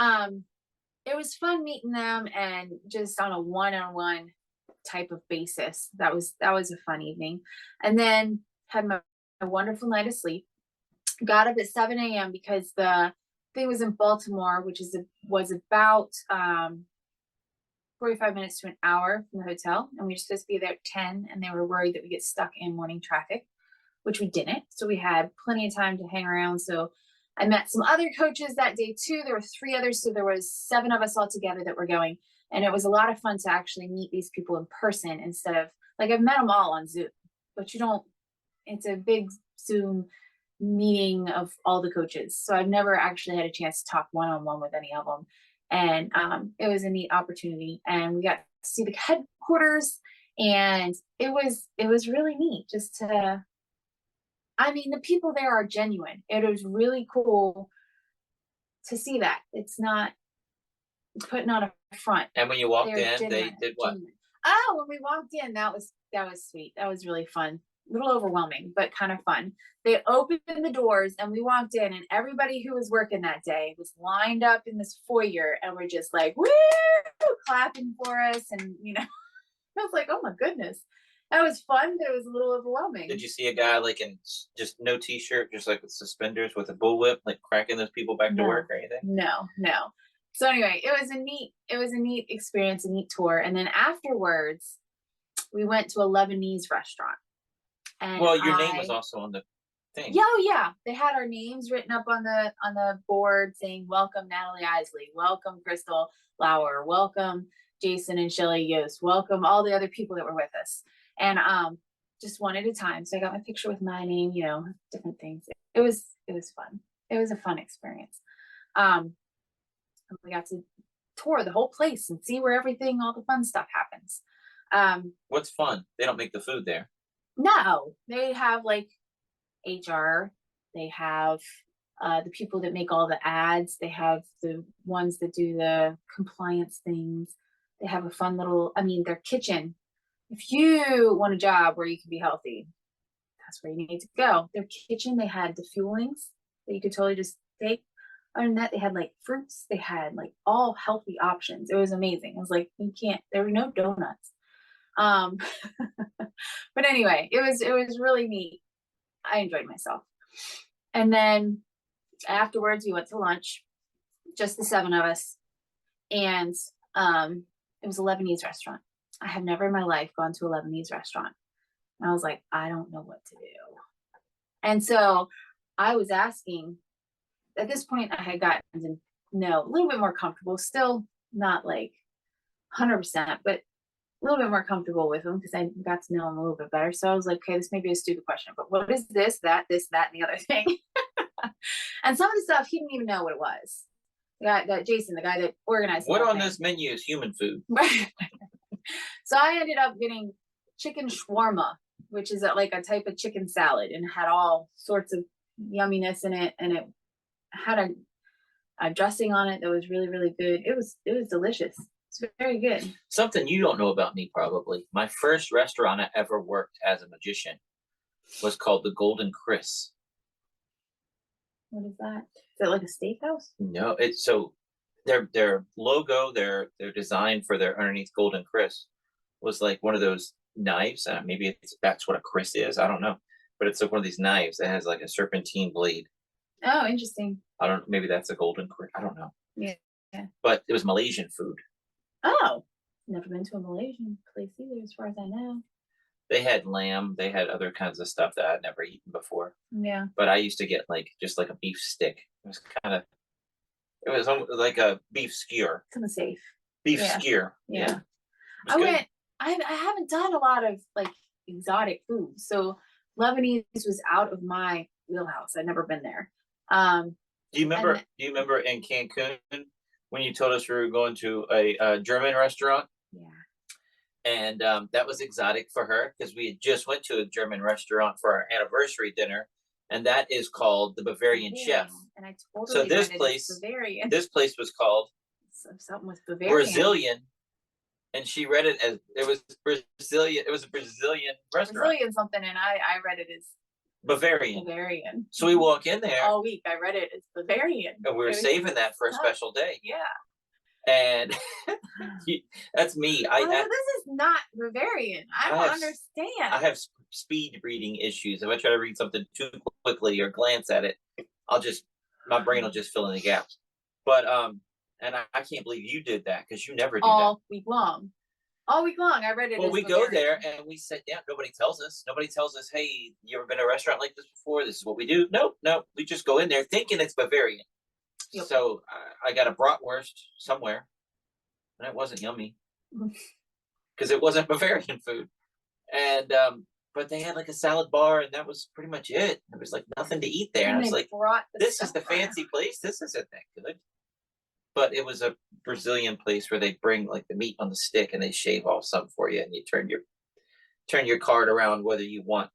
it was fun meeting them and just on a one-on-one type of basis. That was a fun evening. And then had a wonderful night of sleep. Got up at 7 a.m. because the thing was in Baltimore, which was about 45 minutes to an hour from the hotel. And we were supposed to be there at 10, and they were worried that we get stuck in morning traffic, which we didn't. So we had plenty of time to hang around. So I met some other coaches that day too. There were 3 others. So there was 7 of us all together that were going. And it was a lot of fun to actually meet these people in person instead of, like, I've met them all on Zoom, but it's a big Zoom meeting of all the coaches. So I've never actually had a chance to talk one-on-one with any of them. And it was a neat opportunity. And we got to see the headquarters, and it was really neat just to, I mean, the people there are genuine. It was really cool to see that. It's not putting on a front. And when you walked in, they did what? Genuine. Oh, when we walked in, that was sweet. That was really fun. A little overwhelming, but kind of fun. They opened the doors and we walked in, and everybody who was working that day was lined up in this foyer, and we're just like, woo, clapping for us. And, I was like, oh my goodness. That was fun, but it was a little overwhelming. Did you see a guy like in just no t-shirt, just like with suspenders with a bullwhip, like cracking those people back to work or anything? No. So anyway, it was a neat experience, a neat tour. And then afterwards, we went to a Lebanese restaurant. And well, your name was also on the thing. Yeah. They had our names written up on the board saying, welcome Natalie Isley, welcome Crystal Lauer, welcome Jason and Shelly Yost, welcome all the other people that were with us. And just one at a time. So I got my picture with my name, different things. It was fun. It was a fun experience. We got to tour the whole place and see where all the fun stuff happens. What's fun? They don't make the food there. No, they have like HR. They have the people that make all the ads. They have the ones that do the compliance things. They have a fun their kitchen. If you want a job where you can be healthy, that's where you need to go. Their kitchen, they had the fuelings that you could totally just take. Other than that, they had like fruits. They had like all healthy options. It was amazing. It was like, there were no donuts. But anyway, it was really neat. I enjoyed myself. And then afterwards we went to lunch, just the 7 of us. And It was a Lebanese restaurant. I have never in my life gone to a Lebanese restaurant. And I was like, I don't know what to do. And so I was asking, at this point, I had gotten to know a little bit more comfortable, still not like 100%, but a little bit more comfortable with them because I got to know them a little bit better. So I was like, okay, this may be a stupid question, but what is this, that, and the other thing? And some of the stuff, he didn't even know what it was. That Jason, the guy that organized what on this menu is human food. So I ended up getting chicken shawarma, which is like a type of chicken salad, and had all sorts of yumminess in it, and it had a dressing on it that was really, really good. It was delicious. It's very good. Something you don't know about me, probably. My first restaurant I ever worked as a magician was called the Golden Chris. What is that? Is it like a steakhouse? No, it's so their logo, their design for their underneath Golden Chris was like one of those knives. Maybe that's what a Chris is. I don't know, but it's like one of these knives that has like a serpentine blade. Oh, interesting. I don't. Maybe that's a Golden Chris. I don't know. Yeah. But it was Malaysian food. Oh, never been to a Malaysian place either, as far as I know. They had lamb. They had other kinds of stuff that I'd never eaten before. Yeah. But I used to get just like a beef stick. It was like a beef skewer. Something safe. Beef skewer. Yeah. I haven't done a lot of like exotic food. So Lebanese was out of my wheelhouse. I'd never been there. Do you remember in Cancun when you told us we were going to a German restaurant? Yeah. And that was exotic for her because we had just went to a German restaurant for our anniversary dinner, and that is called the Bavarian Chef. And I totally this place was called something with Bavarian. Brazilian, and she read it as it was Brazilian. It was a Brazilian restaurant. Brazilian something, and I read it as Bavarian. Bavarian. So we walk in there all week. I read it as Bavarian, and we were saving that for a special day. Yeah. And that's me. This is not Bavarian. I don't understand. I have speed reading issues. If I try to read something too quickly or glance at it, my brain will just fill in the gaps. But and I can't believe you did that because you never do all week long. All week long, I read it. Well, we go there and we sit down. Nobody tells us. Hey, you ever been to a restaurant like this before? This is what we do. Nope. We just go in there thinking it's Bavarian. Yep. So I got a bratwurst somewhere, and it wasn't yummy because it wasn't Bavarian food. And but they had like a salad bar, and that was pretty much it. There was like nothing to eat there, and I was like, "This is the fancy place. This isn't that good." But it was a Brazilian place where they bring like the meat on the stick, and they shave off some for you, and you turn your card around whether you want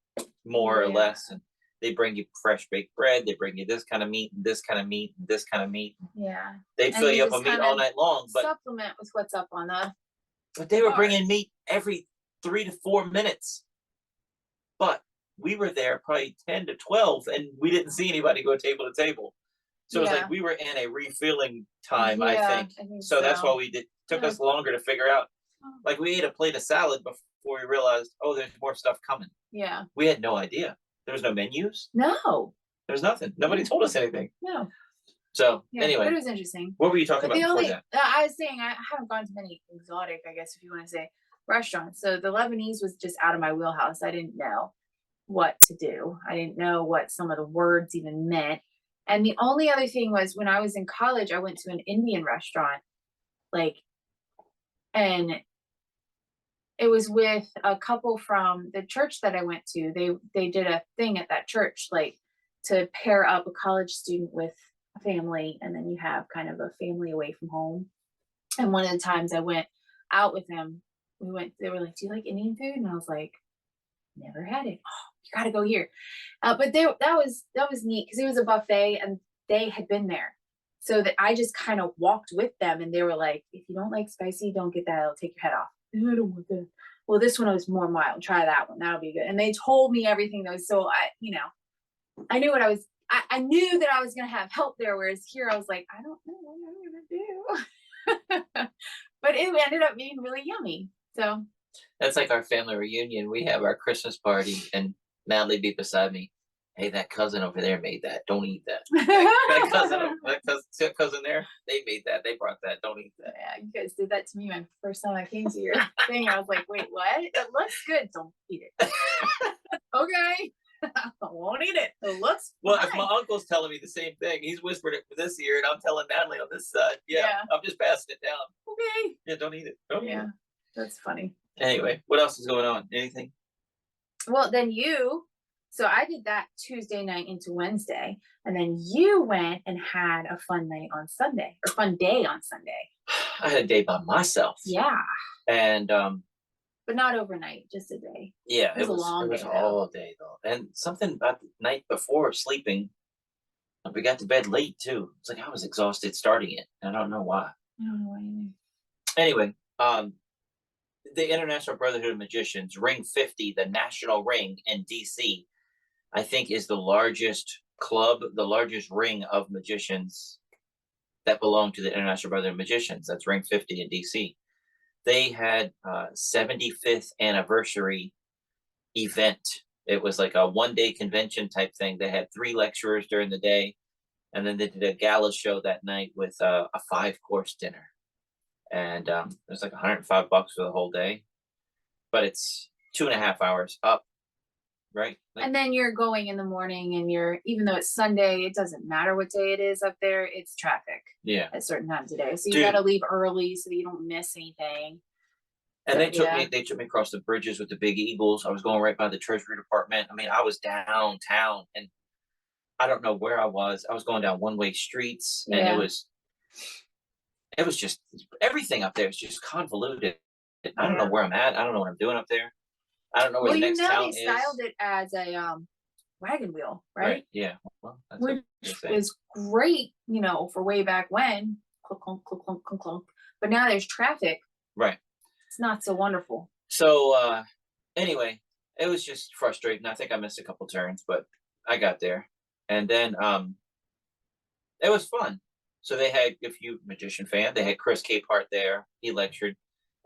more or less, and they bring you fresh baked bread. They bring you this kind of meat, and this kind of meat, and this kind of meat. Yeah. They fill you up on meat all night long. But supplement with what's up on the. But they were bringing meat every 3 to 4 minutes. But we were there probably 10 to 12, and we didn't see anybody go table to table. So it was like we were in a refilling time, I think. So that's why took us longer to figure out. Like we ate a plate of salad before we realized, oh, there's more stuff coming. Yeah. We had no idea. There was no menus. No. There was nothing. Nobody told us anything. No. So anyway. But it was interesting. What were you talking about before that? I was saying I haven't gone to many exotic, I guess if you want to say, restaurants. So the Lebanese was just out of my wheelhouse. I didn't know what to do. I didn't know what some of the words even meant. And the only other thing was when I was in college, I went to an Indian restaurant, and it was with a couple from the church that I went to. They did a thing at that church, to pair up a college student with a family, and then you have kind of a family away from home. And one of the times I went out with them, they were like, "Do you like Indian food?" And I was like, "Never had it." "Oh, you got to go here." But that was neat because it was a buffet and they had been there. So that I just kind of walked with them, and they were like, "If you don't like spicy, don't get that. It'll take your head off." "I don't want that." "Well, this one was more mild. Try that one. That'll be good." And they told me everything though. So I knew I knew that I was going to have help there. Whereas here I was like, I don't know what I'm going to do. But it ended up being really yummy. So that's like our family reunion. We have our Christmas party, and Natalie be beside me. hey, that cousin over there made that. Don't eat that. that cousin there, they made that. They brought that. Don't eat that. Yeah, you guys did that to me my first time I came to your thing. I was like, wait, what? It looks good. Don't eat it. Okay. I won't eat it. It looks well. fine. If my uncle's telling me the same thing, he's whispered it for this ear, and I'm telling Natalie on this side. Yeah. I'm just passing it down. Okay. Yeah, don't eat it. Don't eat it. That's funny. Anyway, what else is going on? Anything? Well, then so I did that Tuesday night into Wednesday, and then you went and had a fun night on Sunday, or fun day on Sunday. I had a day by myself. Yeah. And but not overnight, just a day. Yeah, it was a long day. It was all day though. And something about the night before sleeping, we got to bed late too. It's like I was exhausted starting it. I don't know why. I don't know why either. Anyway, the International Brotherhood of Magicians, Ring 50, the national ring in DC, I think is the largest club, the largest ring of magicians that belong to the International Brotherhood of Magicians. That's Ring 50 in DC. They had 75th anniversary event. It was like a one-day convention type thing. They had 3 lecturers during the day, and then they did a gala show that night with a 5-course dinner. And it was like $105 for the whole day, but it's 2.5 hours up, right? Like, and then you're going in the morning, and even though it's Sunday, it doesn't matter what day it is up there. It's traffic. Yeah. At certain times of day, so you got to leave early so that you don't miss anything. And they took me across the bridges with the big eagles. I was going right by the Treasury Department. I mean, I was downtown, and I don't know where I was. I was going down one-way streets, and it was just everything up there is just convoluted. I don't know where I'm at. I don't know what I'm doing up there. I don't know where the next town is. They styled it as a wagon wheel, right? Yeah. Well, which is great, for way back when. Clunk, clunk, clunk, clunk, clunk, clunk. But now there's traffic. Right. It's not so wonderful. So anyway, it was just frustrating. I think I missed a couple turns, but I got there. And then it was fun. So they had, if you magician fan, they had Chris Capehart there. He lectured.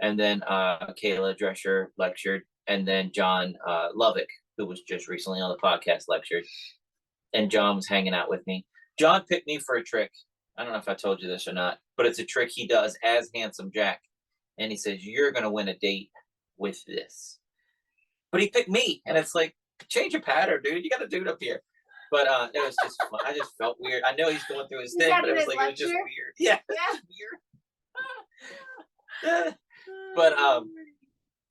And then Kayla Drescher lectured. And then John Lovick, who was just recently on the podcast, lectured. And John was hanging out with me. John picked me for a trick. I don't know if I told you this or not, but it's a trick he does as Handsome Jack. And he says, you're going to win a date with this. But he picked me. And it's like, change your pattern, dude. You got a dude up here. But it was just fun. I just felt weird. I know he's going through his thing, but it was like, it was just weird. Yeah. Weird. But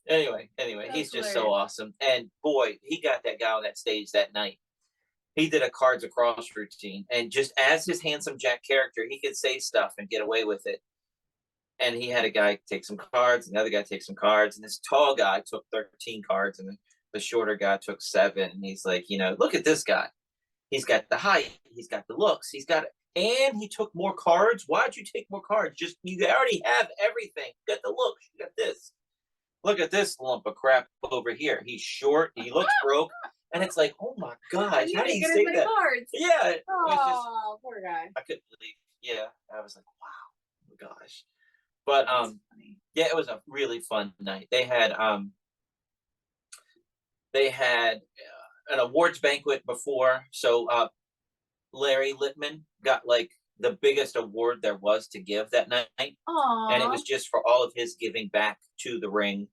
anyway, he's just so awesome. And boy, he got that guy on that stage that night. He did a cards across routine. And just as his Handsome Jack character, he could say stuff and get away with it. And he had a guy take some cards, another guy take some cards, and this tall guy took 13 cards, and the shorter guy took 7. And he's like, look at this guy. He's got the height, he's got the looks, he's got it. And he took more cards. Why'd you take more cards? Just, you already have everything. You got the looks, you got this. Look at this lump of crap over here. He's short, he looks broke. And it's like, oh my gosh, how do you say that? Cards. Yeah. Oh, poor guy. I couldn't believe. Yeah. I was like, wow, oh my gosh. But yeah, it was a really fun night. They had an awards banquet before. So Larry Littman got like the biggest award there was to give that night. Aww. And it was just for all of his giving back to the ring.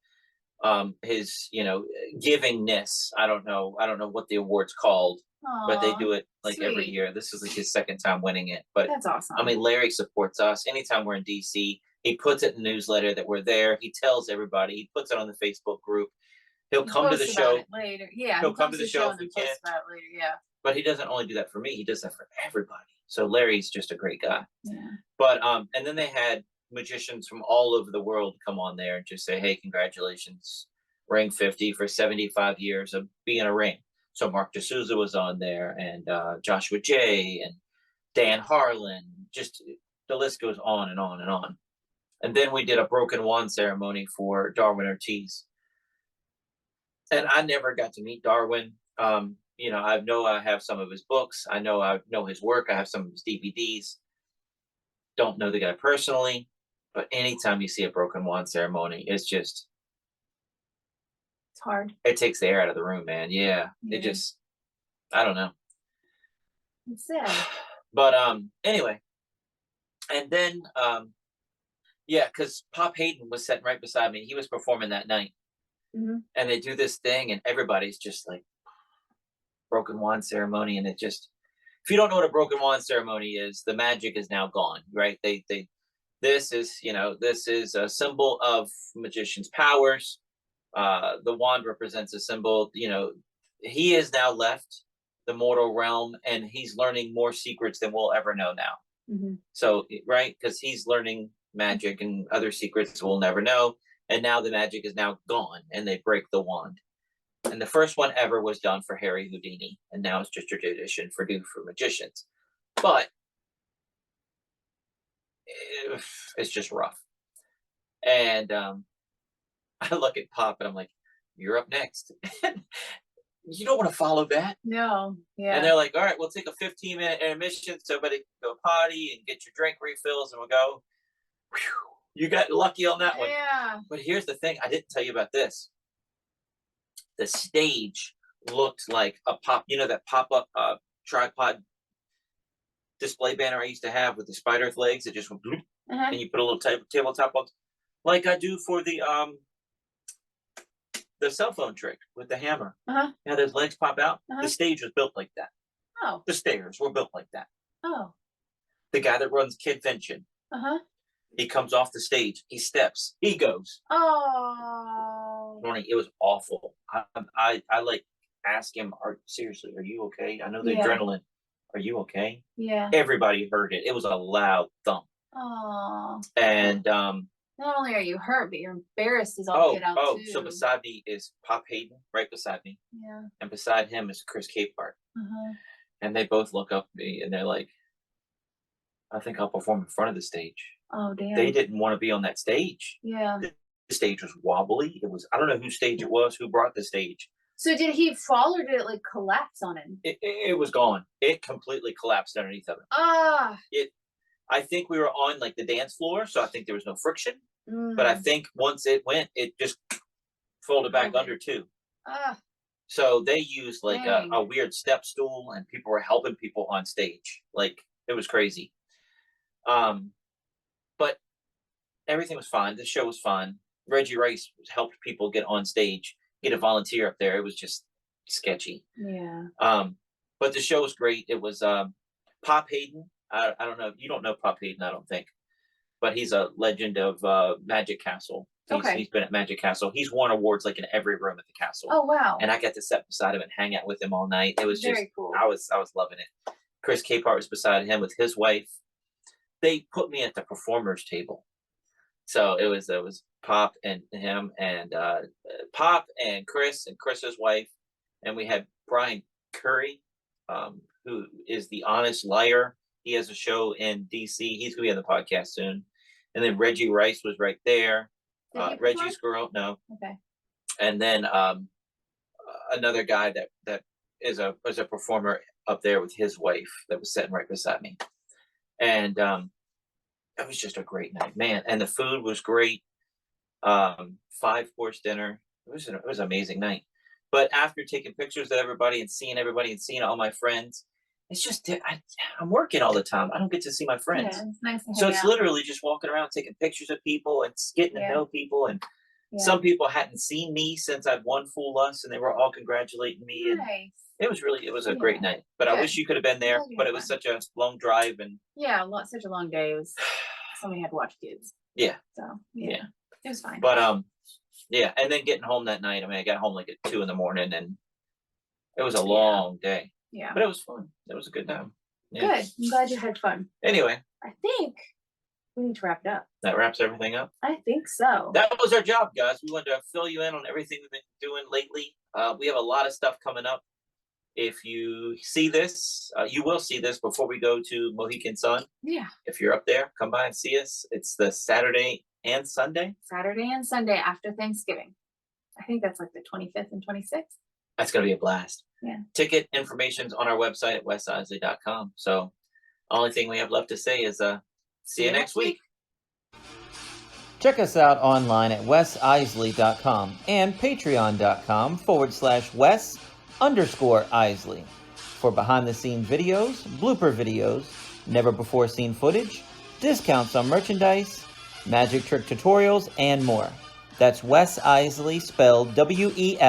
His, givingness. I don't know what the award's called. Aww, but they do it like every year. This is like his second time winning it. But that's awesome. I mean, Larry supports us. Anytime we're in DC, he puts it in the newsletter that we're there. He tells everybody. He puts it on the Facebook group. He'll come to the show later. Yeah, he'll come to the show if he can. Later. Yeah. But he doesn't only do that for me. He does that for everybody. So Larry's just a great guy. Yeah. But and then they had magicians from all over the world come on there and just say, hey, congratulations, Ring 50 for 75 years of being a ring. So Mark D'Souza was on there, and Joshua J. and Dan Harlan. Just the list goes on and on and on. And then we did a broken wand ceremony for Darwin Ortiz. And I never got to meet Darwin. I know I have some of his books. I know his work. I have some of his DVDs. Don't know the guy personally. But anytime you see a broken wand ceremony, it's hard. It takes the air out of the room, man. Yeah. I don't know. It's sad. But anyway, and then yeah, because Pop Hayden was sitting right beside me. He was performing that night, and they do this thing, and everybody's just like broken wand ceremony, and it just, if you don't know what a broken wand ceremony is, the magic is now gone, right? This is, this is a symbol of magician's powers. The wand represents a symbol, he has now left the mortal realm, and he's learning more secrets than we'll ever know now. So, right, because he's learning magic and other secrets we'll never know, and now the magic is now gone, and they break the wand. And the first one ever was done for Harry Houdini, and now it's just a tradition for magicians. But it's just rough. And I look at Pop, and I'm like, "You're up next." You don't want to follow that. No. Yeah. And they're like, "All right, we'll take a 15-minute intermission so everybody can go potty and get your drink refills, and we'll go." Whew, you got lucky on that one. Yeah. But here's the thing. I didn't tell you about this. The stage looked like a that pop-up tripod display banner I used to have with the spider legs that just went bloop, and you put a little tabletop on, like I do for the cell phone trick with the hammer. Yeah, those legs pop out. The stage was built like that. Oh. The stairs were built like that. Oh. The guy that runs Kidvention. He comes off the stage. He steps. He goes. Oh. Morning. It was awful. I like ask him, seriously, are you okay? I know the adrenaline. Are you okay? Yeah. Everybody heard it. It was a loud thump. Oh. And not only are you hurt, but you're embarrassed as all get out too. So beside me is Pop Hayden, right beside me. Yeah. And beside him is Chris Capehart. And they both look up at me, and they're like, "I think I'll perform in front of the stage." Oh, damn. They didn't want to be on that stage. Yeah. The stage was wobbly. I don't know whose stage it was, who brought the stage. So did he fall, or did it like collapse on him? It was gone. It completely collapsed underneath of him. I think we were on like the dance floor, so I think there was no friction. But I think once it went, it just folded back under too. So they used like a weird step stool, and people were helping people on stage. Like, it was crazy. But everything was fine. The show was fun. Reggie Rice helped people get on stage, get a volunteer up there. It was just sketchy. Yeah. But the show was great. It was Pop Hayden. I don't know. You don't know Pop Hayden, I don't think. But he's a legend of Magic Castle. He's been at Magic Castle. He's won awards like in every room at the castle. Oh, wow. And I got to sit beside him and hang out with him all night. It was very cool. I was loving it. Chris Capehart was beside him with his wife. They put me at the performers table. So it was Pop and him, and Pop and Chris's wife. And we had Brian Curry, who is the Honest Liar. He has a show in DC. He's going to be on the podcast soon. And then Reggie Rice was right there. Reggie's girl, no. Okay. And then another guy that is a performer up there with his wife that was sitting right beside me. And it was just a great night, man. And the food was great. 5-course dinner. It was an amazing night. But after taking pictures of everybody and seeing all my friends, it's just I'm working all the time. I don't get to see my friends. Yeah, it's nice to so hang it's out. Literally just walking around taking pictures of people and getting to know people. And some people hadn't seen me since I'd won Fool Us, and they were all congratulating me. Nice. And it was a great night. But I wish you could have been there. But it was such a long drive, and such a long day. It was somebody had to watch kids. Yeah. So it was fine. But and then getting home that night. I mean, I got home like at 2 a.m, and it was a long day. Yeah. But it was fun. It was a good time. Yeah. Good. I'm glad you had fun. Anyway, I think we need to wrap it up. That wraps everything up. I think so. That was our job, guys. We wanted to fill you in on everything we've been doing lately. We have a lot of stuff coming up. If you see this, you will see this before we go to Mohegan Sun. Yeah. If you're up there, come by and see us. It's the Saturday and Sunday. Saturday and Sunday after Thanksgiving. I think that's like the 25th and 26th. That's going to be a blast. Yeah. Ticket information's on our website at wesisley.com. So only thing we have left to say is see you next week. Check us out online at wesisley.com and patreon.com/Wes_Isley. for behind-the-scenes videos, blooper videos, never-before-seen footage, discounts on merchandise, magic trick tutorials, and more. That's Wes Iseli, spelled W-E-S-I-S-E-L-I.